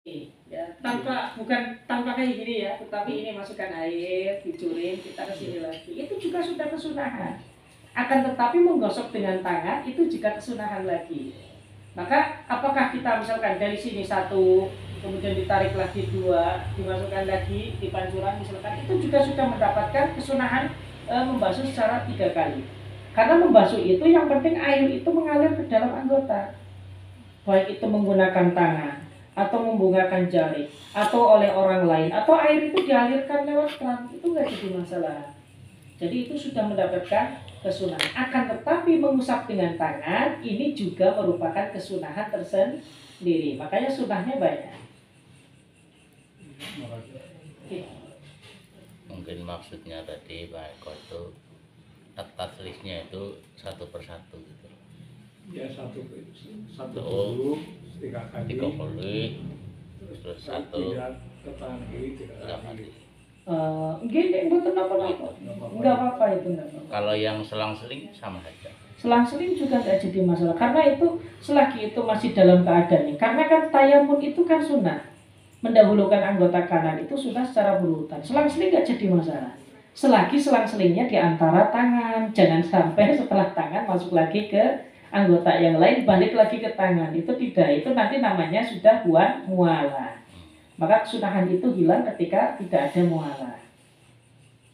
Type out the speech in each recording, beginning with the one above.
Ya, bukan tanpa kayak gini ya, tetapi ini masukkan air, dicurin, kita kesini lagi. Itu juga sudah kesunahan. Akan tetapi menggosok dengan tangan itu jika kesunahan lagi. Maka apakah kita misalkan dari sini satu, kemudian ditarik lagi dua, dimasukkan lagi di pancuran misalkan, itu juga sudah mendapatkan kesunahan membasuh secara 3 kali. Karena membasuh itu yang penting air itu mengalir ke dalam anggota. Baik itu menggunakan tangan atau menggunakan jari atau oleh orang lain atau air itu dialirkan lewat keran, itu nggak jadi masalah. Jadi itu sudah mendapatkan kesunahan. Akan tetapi mengusap dengan tangan ini juga merupakan kesunahan tersendiri. Makanya sunahnya banyak. Mungkin maksudnya tadi Pak Eko itu taslisnya itu satu persatu gitu. Ya satu dulu 3 kali. Terus satu tiga kali. Gini, bukan apa-apa. Enggak apa-apa itu enggak apa-apa. Kalau yang selang-seling sama saja. Selang-seling juga tidak jadi masalah karena itu selagi itu masih dalam keadaannya. Karena kan tayamun itu kan sunnah, mendahulukan anggota kanan itu sudah secara berurutan. Selang-seling nggak jadi masalah. Selagi selang-selingnya di antara tangan, jangan sampai setelah tangan masuk lagi ke anggota yang lain balik lagi ke tangan. Itu tidak, itu nanti namanya sudah buat mualah. Maka kesunahan itu hilang ketika tidak ada mualah.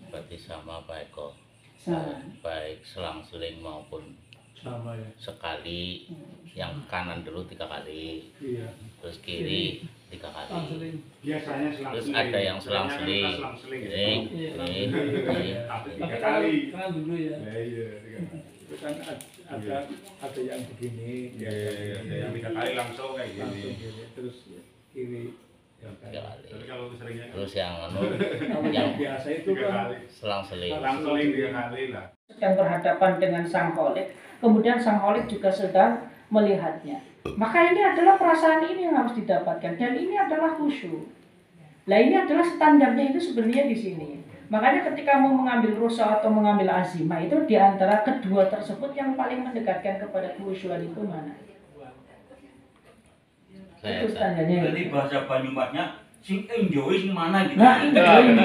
Berarti sama Pak Eko. Salah. Baik selang-seling maupun sama ya. Sekali, yang kanan dulu 3 kali, Iya. terus kiri 3 kali. Biasanya Terus ada yang selang-seling. Ini. 3 kali. Kan dulu ya. Iya. Itu kan ada yang begini, yang 3 kali langsung kayak gini. Terus kiri. Terus yang biasa itu kan selang-seling. Selang-seling 3 kali lah. Sedang berhadapan dengan sang kholik, kemudian sang kholik juga sedang melihatnya. Maka ini adalah perasaan ini yang harus didapatkan dan ini adalah khusyuk. Nah ini adalah standarnya itu sebenarnya di sini. Makanya ketika mau mengambil rusa atau mengambil azimah itu di antara kedua tersebut yang paling mendekatkan kepada khusyuan itu mana? Itu standarnya. Jadi bahasa Banyumasnya sing enjoy sing mana gitu. Nah, enjoy.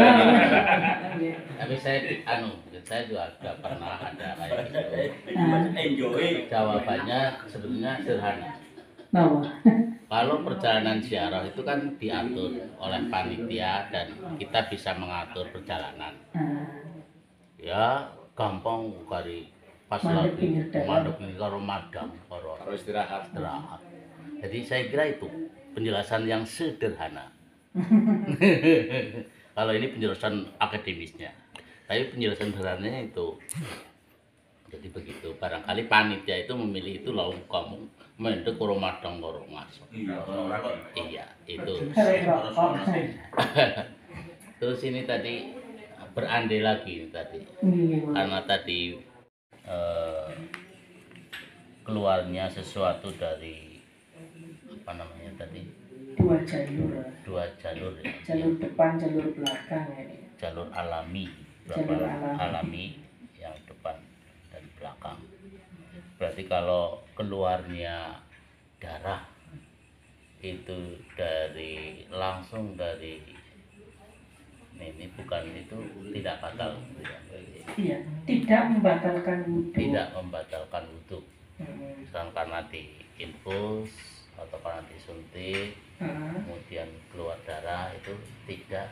Tapi saya juga pernah ada kayak gitu. Enjoy. Jawabannya sebenarnya sederhana. Kalau perjalanan ziarah itu kan diatur oleh panitia dan kita bisa mengatur perjalanan. Ya gampang kali pas lagi mandek ini karo madam, karo istirahat. Jadi saya kira itu penjelasan yang sederhana. Kalau ini penjelasan akademisnya, tapi penjelasan sederhananya itu jadi begitu. Barangkali panitia itu memilih itu lalu kamu mendek karo madang karo masuk. Iya itu. Terus ini tadi berandai lagi tadi, karena tadi keluarnya sesuatu dari apa namanya tadi? Dua jalur ya. Jalur depan, jalur belakang ini. Jalur alami. Alami yang depan dan belakang. Berarti kalau keluarnya darah itu langsung dari ini bukan itu tidak batal. Iya, tidak membatalkan wudhu. Tidak membatalkan wudhu. Misalkan karena diinfus atau karena disuntik, kemudian keluar darah itu tidak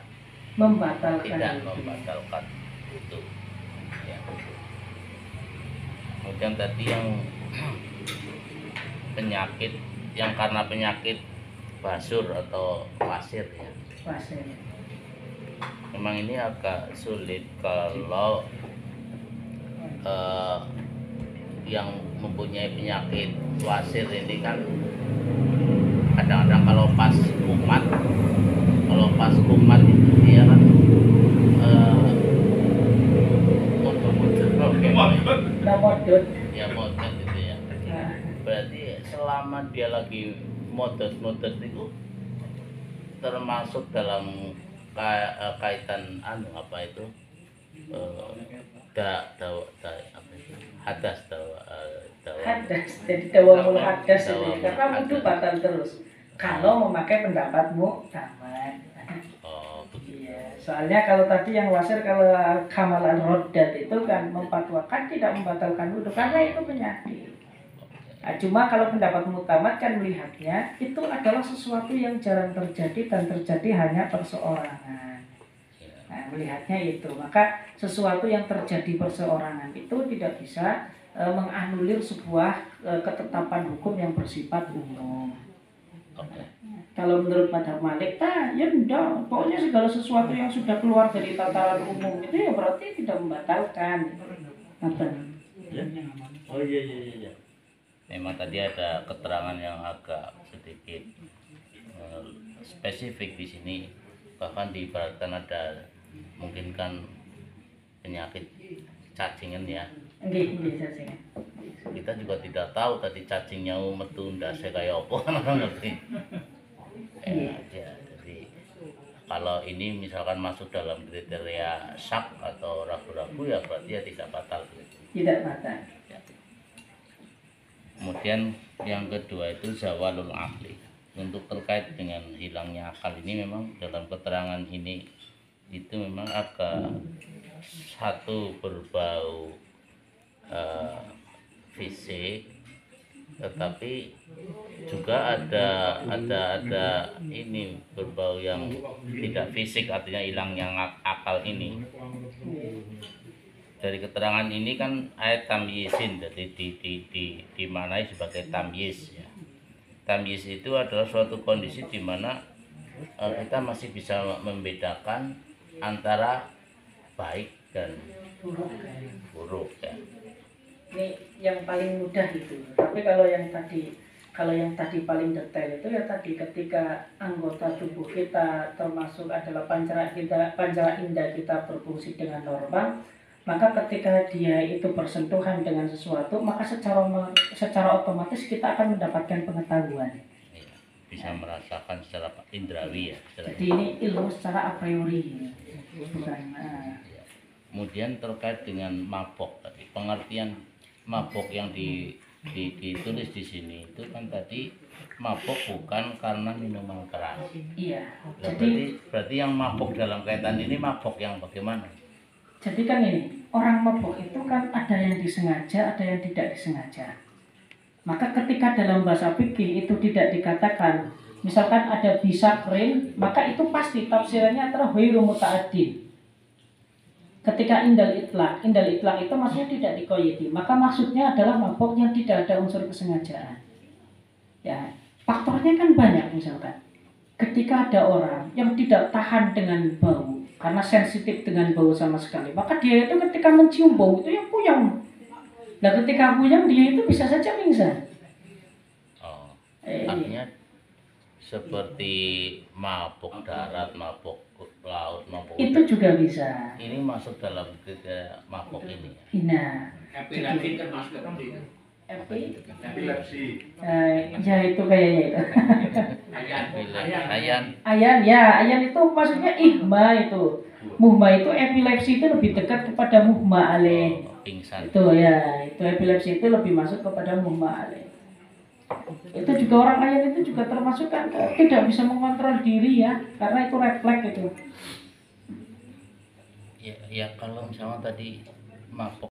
membatalkan wudhu. Ya. Kemudian tadi yang penyakit yang karena penyakit basur atau pasir ya. Pasir. Memang ini agak sulit kalau yang mempunyai penyakit wasir ini kan kadang-kadang kalau pas kumat itu dia kan modot gitu ya. Berarti selama dia lagi modot itu termasuk dalam kaitan apa itu hadas jadi dawamul hadas itu karena wudhu batal terus Kalau memakai pendapat muktamad. Oh, begitu. Iya, soalnya kalau tadi yang wasir kalau Kamalan Rodat itu kan memfatwakan tidak membatalkan wudhu karena itu penyakit. Nah, cuma kalau pendapat muktamad kan melihatnya itu adalah sesuatu yang jarang terjadi dan terjadi hanya perseorangan. Nah, melihatnya itu, maka sesuatu yang terjadi perseorangan itu tidak bisa menganulir sebuah ketetapan hukum yang bersifat umum. Oke. Kalau menurut madhab Malik, ya enggak, pokoknya segala sesuatu yang sudah keluar dari tataran umum itu ya berarti tidak membatalkan. Oh iya. Memang tadi ada keterangan yang agak sedikit spesifik di sini, bahkan diibaratkan ada mungkin kan penyakit cacingan ya. Nggih, cacingan. Kita juga tidak tahu tadi cacingnya metu ndase kaya apa kan orang ngerti. Ya, jadi kalau ini misalkan masuk dalam kriteria syak atau ragu-ragu ya berarti ya tidak batal. Tidak batal. Ya. Kemudian yang kedua itu zawalul akli. Untuk terkait dengan hilangnya akal ini memang dalam keterangan ini itu memang agak satu berbau fisik, tetapi juga ada ini berbau yang tidak fisik, artinya hilangnya akal ini. Dari keterangan ini kan ayat tamyizin, jadi dimaknai sebagai tamyiz ya. Tamyiz itu adalah suatu kondisi di mana kita masih bisa membedakan antara baik dan buruk ya. Ini yang paling mudah itu. Tapi kalau yang tadi paling detail itu ya tadi ketika anggota tubuh kita termasuk adalah pancara indera kita berfungsi dengan normal, maka ketika dia itu bersentuhan dengan sesuatu, maka secara otomatis kita akan mendapatkan pengetahuan. Bisa merasakan secara indrawi ya. Jadi ini ilmu secara a priori, bukan. Kemudian terkait dengan mabok tadi, pengertian mabok yang ditulis di sini itu kan tadi mabok bukan karena minuman keras. Iya. Nah, Jadi berarti yang mabok dalam kaitan ini mabok yang bagaimana? Jadi kan ini, orang mabuk itu kan ada yang disengaja, ada yang tidak disengaja. Maka ketika dalam bahasa fikih itu tidak dikatakan, misalkan ada bisakrin, maka itu pasti tafsirannya adalah ghairu muta'addin. Ketika indal itlaq itu maksudnya tidak dikoyiti, maka maksudnya adalah mabuk yang tidak ada unsur kesengajaan. Ya, faktornya kan banyak misalkan. Ketika ada orang yang tidak tahan dengan bau, karena sensitif dengan bau sama sekali, maka dia itu ketika mencium bau itu ya puyeng. Nah ketika puyeng dia itu bisa saja pingsan. Oh, artinya seperti mabuk darat, mabuk laut, mabuk itu juga bisa. Ini masuk dalam kriteria mabuk ini. Nah, Epilepsi termasuk Epilepsi. ya itu kayaknya itu. Ayan itu maksudnya ihma itu. Muhma itu epilepsi itu lebih dekat kepada muhma alaih. Pingsan. Itu ya, itu epilepsi itu lebih masuk kepada muhma alaih. Itu juga orang ayan itu juga termasuk kan tidak bisa mengontrol diri ya, karena itu refleks itu. Ya kalau misalnya tadi mabuk